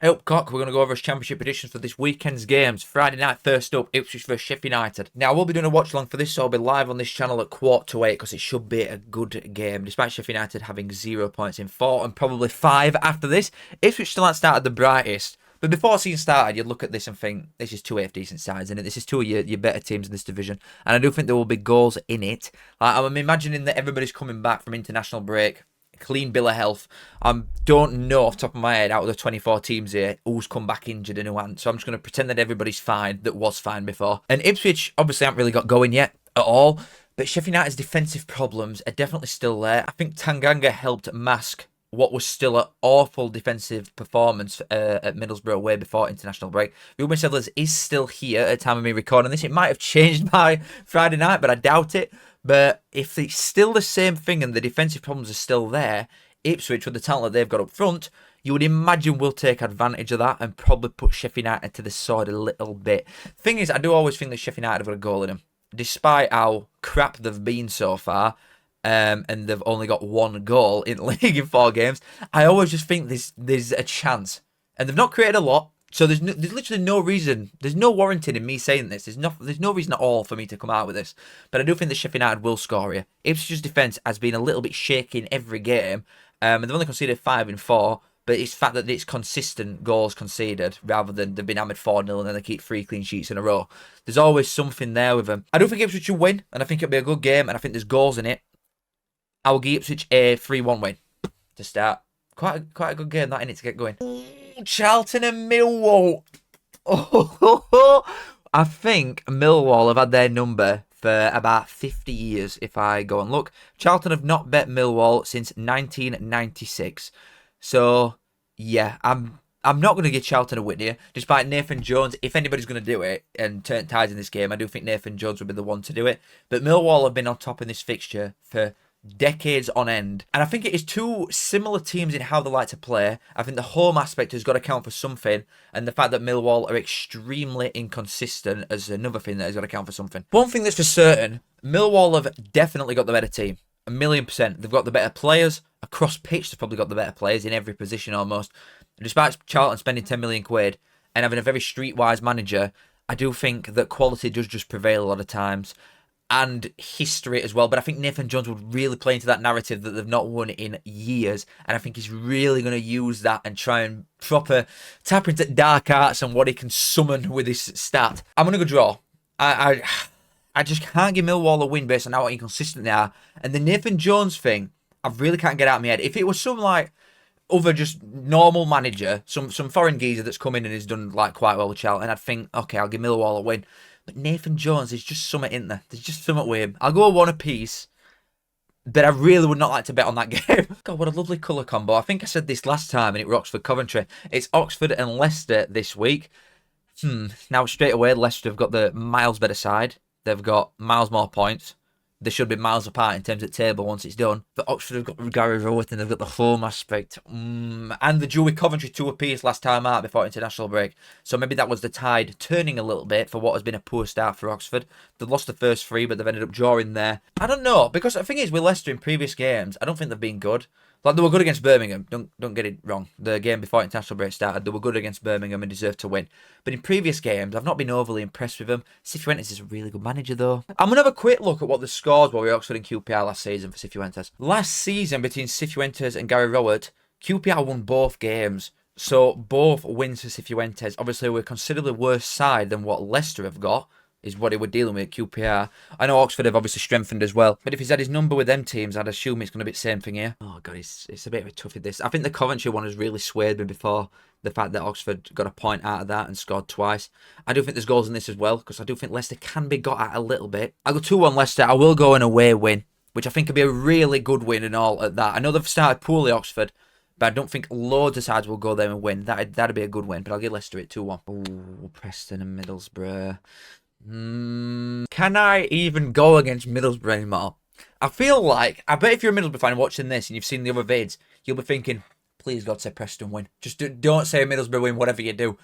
Eyup Cock, we're going to go over his championship predictions for this weekend's games. Friday night, first up, Ipswich vs Sheffield United. Now, I will be doing a watch along for this, so I'll be live on this channel at 7:45 because it should be a good game. Despite Sheffield United having 0 points in 4 and probably 5 after this, Ipswich still haven't started the brightest. But before the season started, you'd look at this and think, this is two half decent sides, isn't it? This is two of your better teams in this division. And I do think there will be goals in it. I'm imagining that everybody's coming back from international break. Clean bill of health. I don't know off the top of my head out of the 24 teams here who's come back injured and who hasn't. So I'm just going to pretend that everybody's fine that was fine before. And Ipswich obviously haven't really got going yet at all. But Sheffield United's defensive problems are definitely still there. I think Tanganga helped mask what was still an awful defensive performance at Middlesbrough way before international break. Ruben Settlers is still here at the time of me recording this. It might have changed by Friday night, but I doubt it. But if it's still the same thing and the defensive problems are still there, Ipswich, with the talent that they've got up front, you would imagine will take advantage of that and probably put Sheffield United to the sword a little bit. Thing is, I do always think that Sheffield United have got a goal in them. Despite how crap they've been so far, and they've only got one goal in the league in 4 games, I always just think there's a chance. And they've not created a lot. So there's literally no reason, there's no warranting in me saying this. There's no reason at all for me to come out with this. But I do think that Sheffield United will score here. Ipswich's defence has been a little bit shaky in every game. And they've only conceded 5 in 4. But it's the fact that it's consistent goals conceded rather than they've been hammered 4-0 and then they keep 3 clean sheets in a row. There's always something there with them. I do think Ipswich will win. And I think it'll be a good game. And I think there's goals in it. I will give Ipswich a 3-1 win to start. Quite a good game that in it to get going. Charlton and Millwall. I think Millwall have had their number for about 50 years if I go and look. Charlton have not bet Millwall since 1996. So, yeah, I'm not going to give Charlton a win here. Despite Nathan Jones, if anybody's going to do it and turn tides in this game, I do think Nathan Jones will be the one to do it. But Millwall have been on top in this fixture for decades on end, and I think it is two similar teams in how they like to play. I think the home aspect has got to count for something, and the fact that Millwall are extremely inconsistent is another thing that has got to count for something. One thing that's for certain, Millwall have definitely got the better team, 1,000,000%. They've got the better players across pitch. They've probably got the better players in every position almost. And despite Charlton spending 10 million quid and having a very streetwise manager, I do think that quality does just prevail a lot of times. And history as well. But I think Nathan Jones would really play into that narrative that they've not won in years. And I think he's really going to use that and try and proper tap into dark arts and what he can summon with his stat. I'm going to go draw. I just can't give Millwall a win based on how inconsistent they are. And the Nathan Jones thing, I really can't get out of my head. If it was some like other just normal manager, some foreign geezer that's come in and has done like quite well with Charlton, I'd think, okay, I'll give Millwall a win. But Nathan Jones, there's just something in there. There's just something with him. I'll go 1 apiece. But I really would not like to bet on that game. God, what a lovely colour combo. I think I said this last time and it rocks for Coventry. It's Oxford and Leicester this week. Now straight away, Leicester have got the miles better side. They've got miles more points. They should be miles apart in terms of table once it's done. But Oxford have got Gary Rowett and they've got the home aspect. And the drew with Coventry 2 apiece last time out before international break. So maybe that was the tide turning a little bit for what has been a poor start for Oxford. They've lost the first 3, but they've ended up drawing there. I don't know, because the thing is with Leicester in previous games, I don't think they've been good. Like, they were good against Birmingham. Don't get it wrong. The game before international break started, they were good against Birmingham and deserved to win. But in previous games, I've not been overly impressed with them. Cifuentes is a really good manager, though. I'm going to have a quick look at what the scores were with Oxford and QPR last season for Cifuentes. Last season, between Cifuentes and Gary Rowett, QPR won both games. So, both wins for Cifuentes. Obviously, we're a considerably worse side than what Leicester have got, is what they were dealing with at QPR. I know Oxford have obviously strengthened as well. But if he's had his number with them teams, I'd assume it's going to be the same thing here. Oh, God, it's a bit of a toughie, this. I think the Coventry one has really swayed me before. The fact that Oxford got a point out of that and scored twice. I do think there's goals in this as well, because I do think Leicester can be got at a little bit. I'll go 2-1 Leicester. I will go an away win, which I think could be a really good win and all at that. I know they've started poorly, Oxford, but I don't think loads of sides will go there and win. That'd be a good win, but I'll give Leicester it 2-1. Ooh, Preston and Middlesbrough. Can I even go against Middlesbrough anymore? I feel like, I bet if you're a Middlesbrough fan watching this and you've seen the other vids, you'll be thinking, please God, say Preston win. Just don't say Middlesbrough win, whatever you do.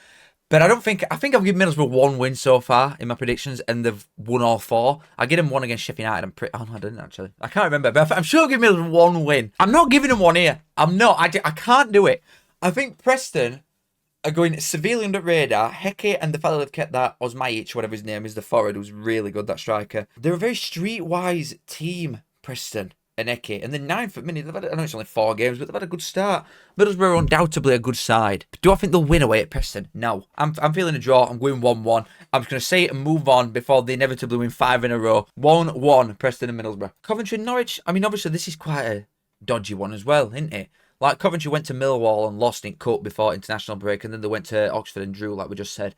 But I think I've given Middlesbrough 1 win so far in my predictions, and they've won all 4. I give them 1 against Sheffield United. Oh, no, I didn't actually. I can't remember, but I'm sure I'll give Middlesbrough 1 win. I'm not giving them 1 here. I'm not. I can't do it. I think Preston are going severely under radar. Heke and the fella that kept that, Osmajic, whatever his name is, the forward, who's really good, that striker. They're a very streetwise team, Preston and Eke. And the 9th minute, they've had, I know it's only 4 games, but they've had a good start. Middlesbrough are undoubtedly a good side. Do I think they'll win away at Preston? No. I'm feeling a draw. I'm going 1-1. I'm just going to say it and move on before they inevitably win 5 in a row. 1-1, Preston and Middlesbrough. Coventry and Norwich, I mean, obviously this is quite a dodgy one as well, isn't it? Like, Coventry went to Millwall and lost in cup before international break, and then they went to Oxford and drew, like we just said.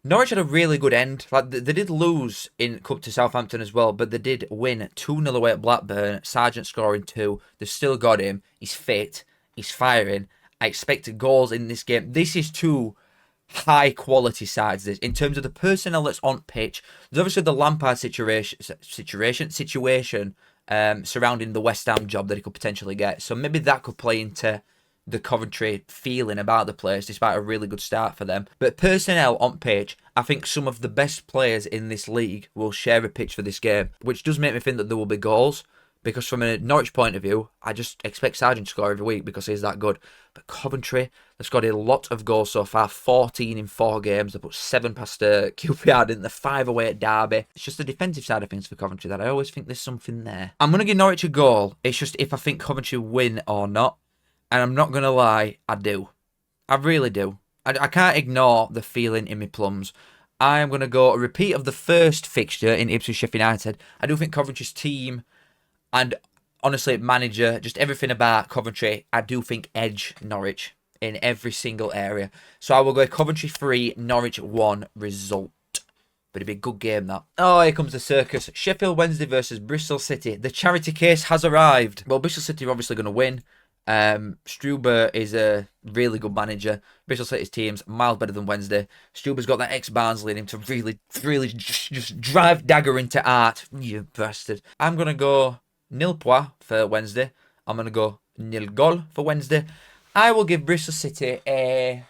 Norwich had a really good end. Like, they did lose in cup to Southampton as well, but they did win 2-0 away at Blackburn. Sargent scoring 2. They've still got him. He's fit. He's firing. I expected goals in this game. This is 2 high-quality sides, this. In terms of the personnel that's on pitch, there's obviously the Lampard situation surrounding the West Ham job that he could potentially get. So maybe that could play into the Coventry feeling about the place, despite a really good start for them. But personnel on pitch, I think some of the best players in this league will share a pitch for this game, which does make me think that there will be goals. Because from a Norwich point of view, I just expect Sargent to score every week because he's that good. But Coventry, they've scored a lot of goals so far. 14 in 4 games. They put 7 past QPR, didn't they? 5 away at Derby. It's just the defensive side of things for Coventry that I always think there's something there. I'm going to give Norwich a goal. It's just if I think Coventry win or not. And I'm not going to lie, I do. I really do. I can't ignore the feeling in my plums. I am going to go a repeat of the first fixture in Ipswich Sheffield United. I do think Coventry's team and honestly, manager, just everything about Coventry, I do think edge Norwich in every single area. So I will go Coventry 3, Norwich 1 result. But it'd be a good game, that. Oh, here comes the circus. Sheffield Wednesday versus Bristol City. The charity case has arrived. Well, Bristol City are obviously going to win. Struber is a really good manager. Bristol City's team's miles better than Wednesday. Struber's got that ex-Barnsley in him to really just drive dagger into art. You bastard. I'm going to go 0 points for Wednesday. I'm going to go 0 goal for Wednesday. I will give Bristol City a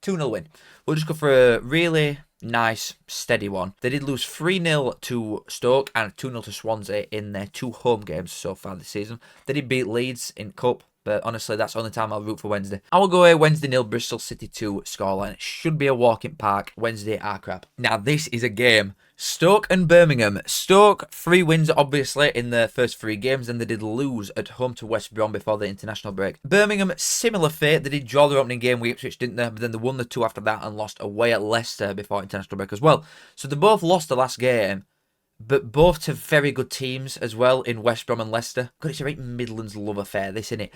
2-0 win. We'll just go for a really nice, steady one. They did lose 3-0 to Stoke and 2-0 to Swansea in their 2 home games so far this season. They did beat Leeds in Cup, but honestly, that's the only time I'll root for Wednesday. I will go a Wednesday 0, Bristol City 2 scoreline. It should be a walk in park. Wednesday are crap. Now, this is a game. Stoke and Birmingham. Stoke, 3 wins, obviously, in their first 3 games, and they did lose at home to West Brom before the international break. Birmingham, similar fate. They did draw their opening game with Ipswich, didn't they? But then they won the 2 after that and lost away at Leicester before international break as well. So they both lost the last game, but both to very good teams as well in West Brom and Leicester. God, it's a right Midlands love affair, this, isn't it?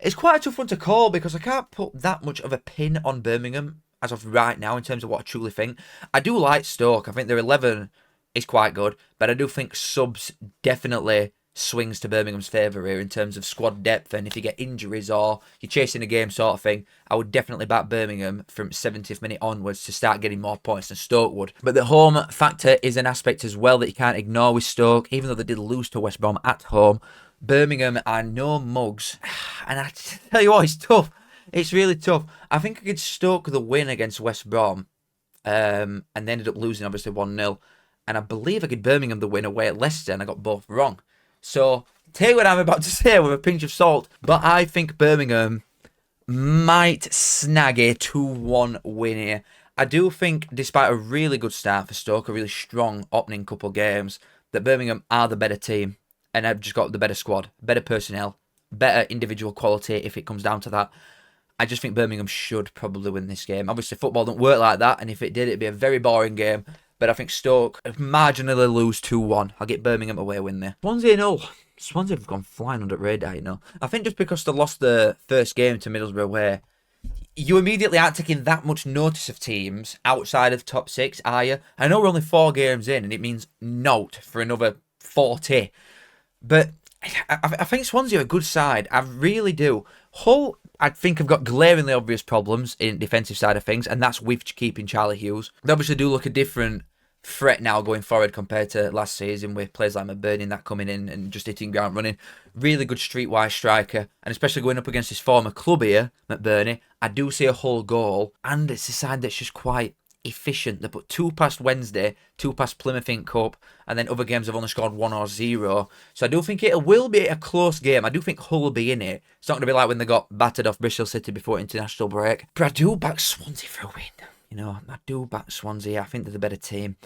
It's quite a tough one to call because I can't put that much of a pin on Birmingham as of right now in terms of what I truly think. I do like Stoke. I think their 11 is quite good, but I do think subs definitely swings to Birmingham's favour here in terms of squad depth, and if you get injuries or you're chasing a game sort of thing, I would definitely back Birmingham from 70th minute onwards to start getting more points than Stoke would. But the home factor is an aspect as well that you can't ignore with Stoke, even though they did lose to West Brom at home. Birmingham are no mugs, and I tell you what, it's tough. It's really tough. I think I could Stoke the win against West Brom, and they ended up losing obviously 1-0. And I believe I could Birmingham the win away at Leicester, and I got both wrong. So take what I'm about to say with a pinch of salt. But I think Birmingham might snag a 2-1 win here. I do think, despite a really good start for Stoke, a really strong opening couple games, that Birmingham are the better team, and have just got the better squad, better personnel, better individual quality if it comes down to that. I just think Birmingham should probably win this game. Obviously, football don't work like that, and if it did, it'd be a very boring game. But I think Stoke marginally lose 2-1. I'll get Birmingham away win there. Swansea, no. Swansea have gone flying under the radar, you know. I think just because they lost the first game to Middlesbrough, where you immediately aren't taking that much notice of teams outside of top 6, are you? I know we're only 4 games in, and it means naught for another 40. But I think Swansea are a good side. I really do. Hull, I think, have got glaringly obvious problems in defensive side of things, and that's with keeping Charlie Hughes. They obviously do look a different threat now going forward compared to last season with players like McBurney and that coming in and just hitting ground running. Really good streetwise striker, and especially going up against his former club here, McBurney, I do see a Hull goal, and it's a side that's just quite efficient. They put 2 past Wednesday, 2 past Plymouth Inc. Cup, and then other games have only scored 1 or 0. So I do think it will be a close game. I do think Hull will be in it. It's not going to be like when they got battered off Bristol City before international break. But I do back Swansea for a win. You know, I do back Swansea. I think they're the better team.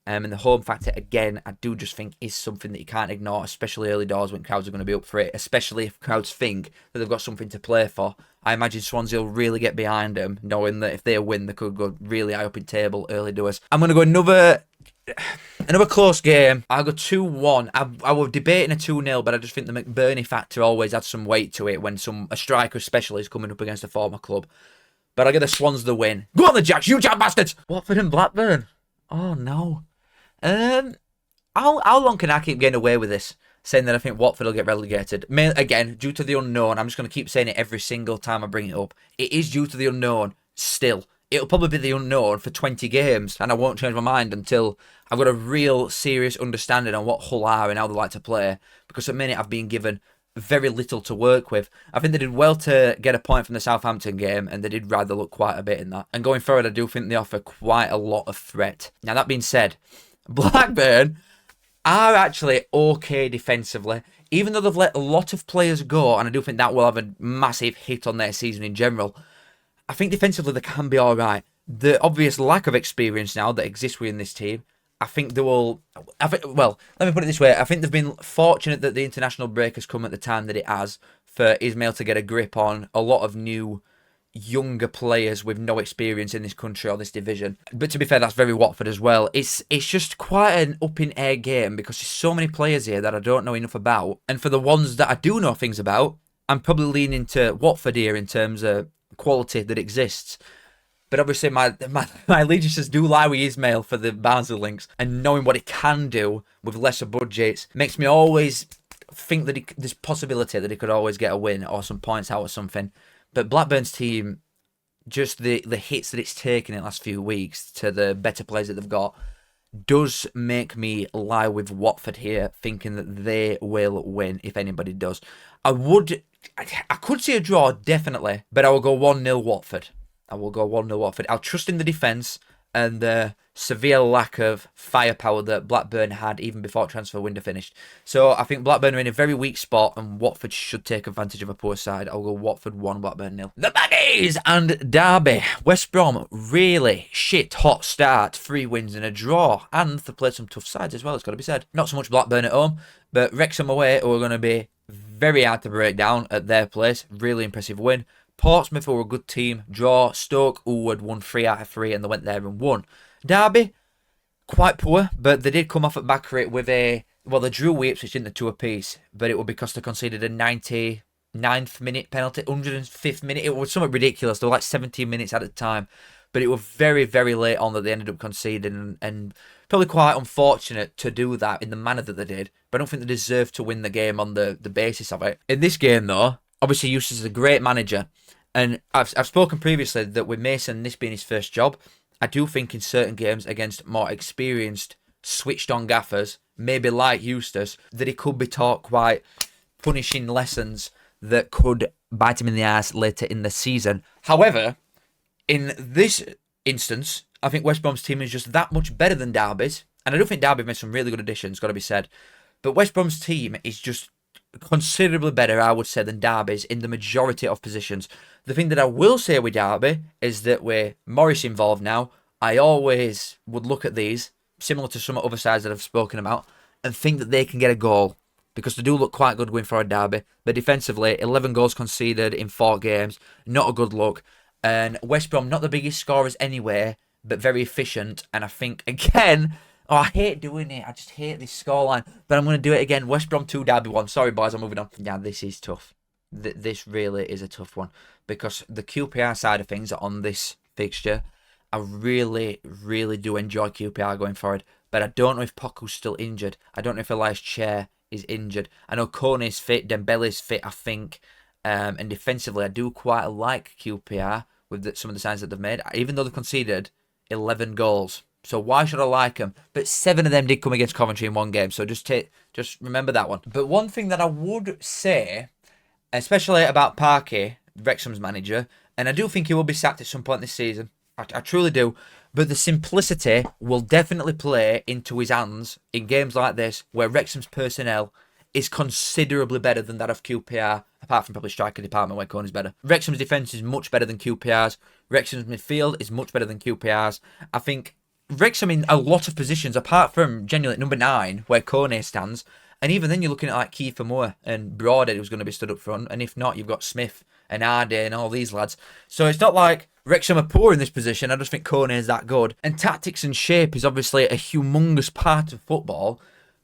And the home factor, again, I do just think is something that you can't ignore, especially early doors when crowds are going to be up for it, especially if crowds think that they've got something to play for. I imagine Swansea will really get behind them, knowing that if they win, they could go really high up in table early doors. I'm going to go another close game. I'll go 2-1. I was debating a 2-0, but I just think the McBurney factor always adds some weight to it when a striker especially is coming up against a former club. But I'll give the Swans the win. Go on the Jacks, you Jack bastards! Watford and Blackburn. Oh, no. How long can I keep getting away with this? Saying that I think Watford will get relegated. Again, due to the unknown. I'm just going to keep saying it every single time I bring it up. It is due to the unknown still. It'll probably be the unknown for 20 games, and I won't change my mind until I've got a real serious understanding on what Hull are and how they like to play. Because at the minute I've been given very little to work with. I think they did well to get a point from the Southampton game, and they did rather look quite a bit in that. And going forward, I do think they offer quite a lot of threat. Now, that being said, Blackburn are actually okay defensively, even though they've let a lot of players go, and I do think that will have a massive hit on their season in general. I think defensively they can be alright. The obvious lack of experience now that exists within this team, I think they will... well, let me put it this way. I think they've been fortunate that the international break has come at the time that it has for Ismail to get a grip on a lot of new, younger players with no experience in this country or this division. But to be fair, that's very Watford as well. It's just quite an up-in-air game because there's so many players here that I don't know enough about. And for the ones that I do know things about, I'm probably leaning to Watford here in terms of quality that exists. But obviously my allegiances do lie with Ismail for the Barnsley links, and knowing what it can do with lesser budgets makes me always think that there's possibility that he could always get a win or some points out or something. But Blackburn's team, just the hits that it's taken in the last few weeks to the better players that they've got, does make me lie with Watford here, thinking that they will win if anybody does. I could see a draw, definitely, but I will go 1-0 Watford. I'll trust in the defence and the severe lack of firepower that Blackburn had even before transfer window finished. So I think Blackburn are in a very weak spot and Watford should take advantage of a poor side. I'll go Watford 1, Blackburn 0. The Baggies and Derby. West Brom, really shit hot start. 3 wins and a draw. And they played some tough sides as well, it's got to be said. Not so much Blackburn at home, but Wrexham away who are going to be very hard to break down at their place. Really impressive win. Portsmouth were a good team. Draw. Stoke, who had won 3 out of 3 and they went there and won. Derby, quite poor, but they did come off at back rate with a... Well, they drew with Ipswich in the 2 apiece, but it was because they conceded a 99th minute penalty, 105th minute. It was something ridiculous. They were like 17 minutes at a time, but it was very, very late on that they ended up conceding, and probably quite unfortunate to do that in the manner that they did, but I don't think they deserved to win the game on the basis of it. In this game, though, obviously Eustace is a great manager, and I've spoken previously that with Mason, this being his first job, I do think in certain games against more experienced, switched-on gaffers, maybe like Eustace, that he could be taught quite punishing lessons that could bite him in the ass later in the season. However, in this instance, I think West Brom's team is just that much better than Derby's, and I do think Derby made some really good additions, got to be said, but West Brom's team is just considerably better, I would say, than Derby's in the majority of positions. The thing that I will say with Derby is that with Morris involved now, I always would look at these, similar to some other sides that I've spoken about, and think that they can get a goal, because they do look quite good going for a Derby. But defensively, 11 goals conceded in 4 games, not a good look. And West Brom, not the biggest scorers anyway, but very efficient. And I think, again... Oh, I hate doing it. I just hate this scoreline. But I'm going to do it again. West Brom 2, Derby 1. Sorry, boys. I'm moving on. Yeah, this is tough. This really is a tough one. Because the QPR side of things on this fixture, I really, really do enjoy QPR going forward. But I don't know if Poku's still injured. I don't know if Elias Chair is injured. I know Kone's fit. Dembele's fit, I think. And defensively, I do quite like QPR with some of the signs that they've made. Even though they've conceded 11 goals. So why should I like them? But 7 of them did come against Coventry in 1 game. So just remember that one. But one thing that I would say, especially about Parky, Wrexham's manager, and I do think he will be sacked at some point this season. I truly do. But the simplicity will definitely play into his hands in games like this, where Wrexham's personnel is considerably better than that of QPR, apart from probably striker department where Coney's better. Wrexham's defence is much better than QPR's. Wrexham's midfield is much better than QPR's. I think Wrexham in a lot of positions, apart from genuinely number 9, where Coney stands, and even then you're looking at like Kiefer Moore and Broadhead who's going to be stood up front, and if not, you've got Smith and Hardy and all these lads. So it's not like Wrexham are poor in this position. I just think Coney is that good. And tactics and shape is obviously a humongous part of football.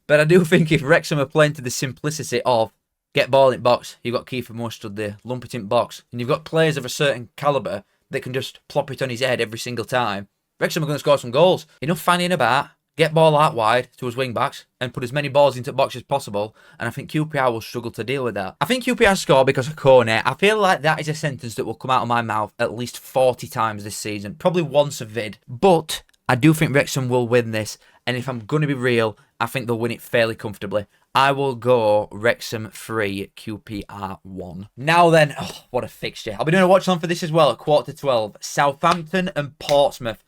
But I do think if Wrexham are playing to the simplicity of get ball in box, you've got Kiefer Moore stood there, lump it in box, and you've got players of a certain calibre that can just plop it on his head every single time, Wrexham are going to score some goals. Enough fannying about, get ball out wide to his wing backs and put as many balls into the box as possible, and I think QPR will struggle to deal with that. I think QPR score because of Coney. I feel like that is a sentence that will come out of my mouth at least 40 times this season, probably once a vid. But I do think Wrexham will win this, and if I'm going to be real, I think they'll win it fairly comfortably. I will go Wrexham 3, QPR 1. Now then, what a fixture. I'll be doing a watch on for this as well at 11:45. Southampton and Portsmouth.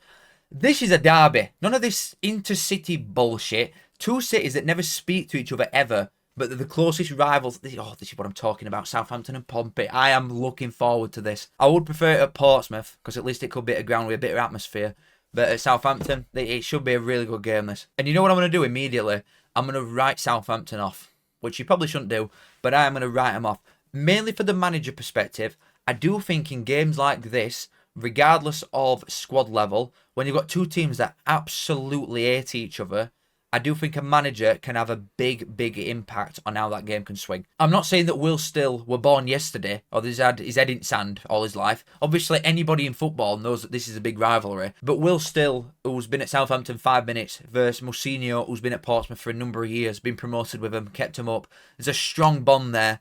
This is a derby. None of this intercity bullshit. Two cities that never speak to each other ever, but they're the closest rivals. This is what I'm talking about. Southampton and Pompey. I am looking forward to this. I would prefer it at Portsmouth, because at least it could be a ground with a bit of atmosphere. But at Southampton, it should be a really good game, this. And you know what I'm going to do immediately? I'm going to write Southampton off, which you probably shouldn't do, but I am going to write them off. Mainly for the manager perspective, I do think in games like this, regardless of squad level, when you've got two teams that absolutely hate each other, I do think a manager can have a big, big impact on how that game can swing. I'm not saying that Will Still were born yesterday, or he's had his head in sand all his life. Obviously, anybody in football knows that this is a big rivalry. But Will Still, who's been at Southampton 5 minutes, versus Musinho, who's been at Portsmouth for a number of years, been promoted with him, kept him up. There's a strong bond there.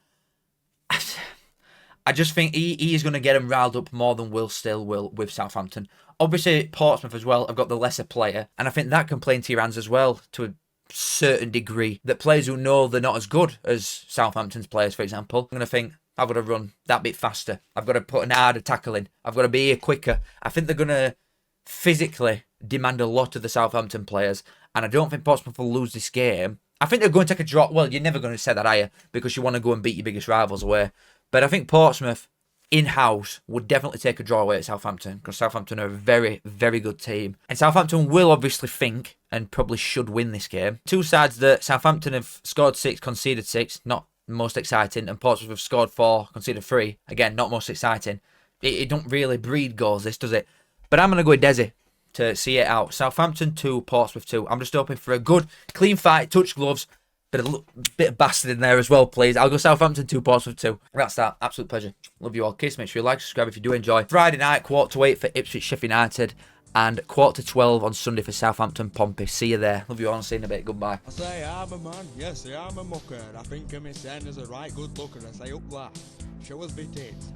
I just think he is going to get him riled up more than Will Still will with Southampton. Obviously, Portsmouth as well, I've got the lesser player, and I think that can play into your hands as well to a certain degree. That players who know they're not as good as Southampton's players, for example, I'm going to think, I've got to run that bit faster. I've got to put an harder tackle in. I've got to be here quicker. I think they're going to physically demand a lot of the Southampton players, and I don't think Portsmouth will lose this game. I think they're going to take a drop. Well, you're never going to say that, are you? Because you want to go and beat your biggest rivals away. But I think Portsmouth, in-house, would definitely take a draw away at Southampton, because Southampton are a very, very good team. And Southampton will obviously think, and probably should win this game. Two sides that Southampton have scored 6, conceded 6, not most exciting, and Portsmouth have scored 4, conceded 3, again, not most exciting. It don't really breed goals, this, does it? But I'm going to go with Desi to see it out. Southampton 2, Portsmouth 2. I'm just hoping for a good, clean fight, touch gloves. Bit of bastard in there as well, please. I'll go Southampton 2, Portsmouth 2. That's that. Absolute pleasure. Love you all. Kiss. Make sure you like, subscribe if you do enjoy. Friday night, 7:45 for Ipswich, Sheffield United. And 11:45 on Sunday for Southampton, Pompey. See you there. Love you all and see you in a bit. Goodbye. I say I'm a man. Yes, I'm a mucker. I think of me saying as a right good looker. I say up that. Show us bit it.